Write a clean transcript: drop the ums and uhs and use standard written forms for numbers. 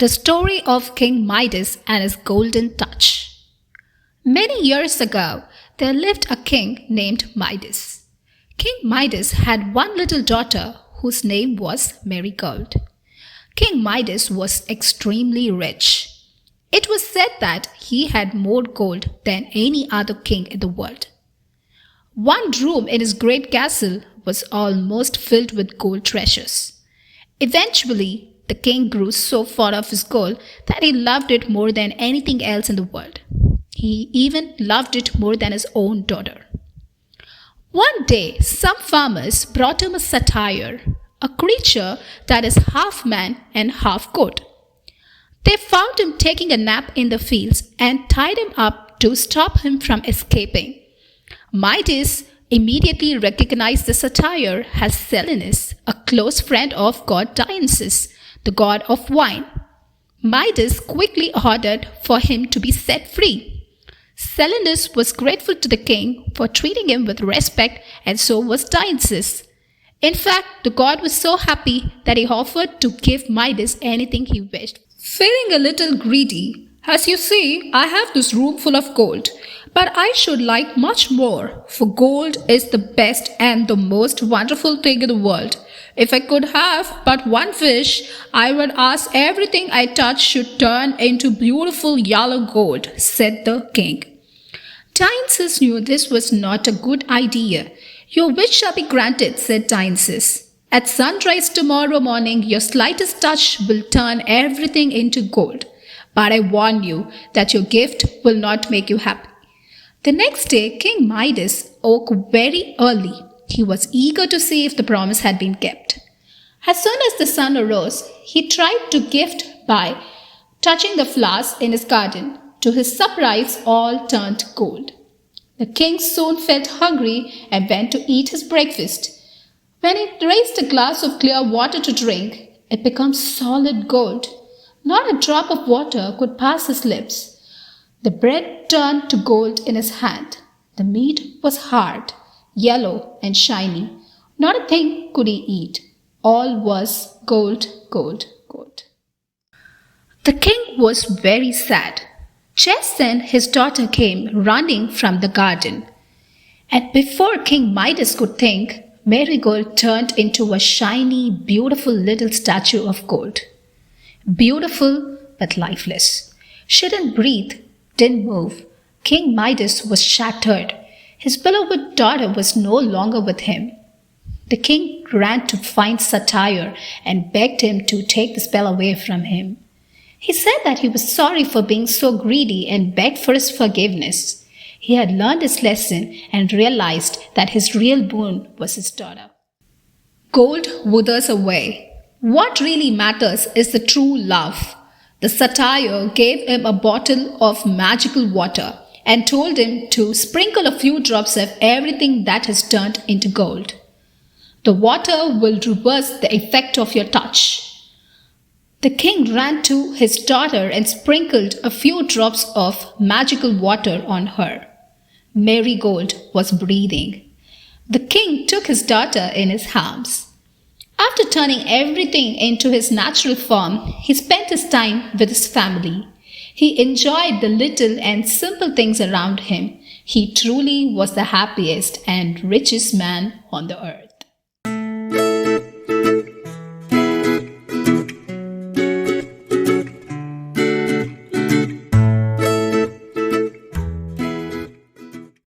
The story of King Midas and his golden touch. Many years ago, there lived a king named Midas. King Midas had one little daughter whose name was Marigold. King Midas was extremely rich. It was said that he had more gold than any other king in the world. One room in his great castle was almost filled with gold treasures. Eventually, the king grew so fond of his gold that he loved it more than anything else in the world. He even loved it more than his own daughter. One day, some farmers brought him a satyr, a creature that is half man and half goat. They found him taking a nap in the fields and tied him up to stop him from escaping. Midas immediately recognized the satyr as Selinus, a close friend of god Dionysus, the god of wine. Midas quickly ordered for him to be set free. Selinus was grateful to the king for treating him with respect, and so was Dionysus. In fact, the god was so happy that he offered to give Midas anything he wished. Feeling a little greedy, as you see, I have this room full of gold, but I should like much more, for gold is the best and the most wonderful thing in the world. If I could have but one wish, I would ask everything I touch should turn into beautiful yellow gold, said the king. Dionysus knew this was not a good idea. Your wish shall be granted, said Dionysus. At sunrise tomorrow morning, your slightest touch will turn everything into gold. But I warn you that your gift will not make you happy. The next day, King Midas woke very early. He was eager to see if the promise had been kept. As soon as the sun arose, he tried to gift by touching the flowers in his garden. To his surprise, all turned gold. The king soon felt hungry and went to eat his breakfast. When he raised a glass of clear water to drink, it became solid gold. Not a drop of water could pass his lips. The bread turned to gold in his hand. The meat was hard, yellow and shiny. Not a thing could he eat. All was gold, gold, gold. The king was very sad. Just then his daughter came running from the garden. And before King Midas could think, Marigold turned into a shiny, beautiful little statue of gold. Beautiful but lifeless. She didn't breathe, didn't move. King Midas was shattered. His beloved daughter was no longer with him. The king ran to find Satyr and begged him to take the spell away from him. He said that he was sorry for being so greedy and begged for his forgiveness. He had learned his lesson and realized that his real boon was his daughter. Gold withers away. What really matters is the true love. The satyr gave him a bottle of magical water and told him to sprinkle a few drops of everything that has turned into gold. The water will reverse the effect of your touch. The king ran to his daughter and sprinkled a few drops of magical water on her. Marigold was breathing. The king took his daughter in his arms. After turning everything into his natural form, he spent his time with his family. He enjoyed the little and simple things around him. He truly was the happiest and richest man on the earth.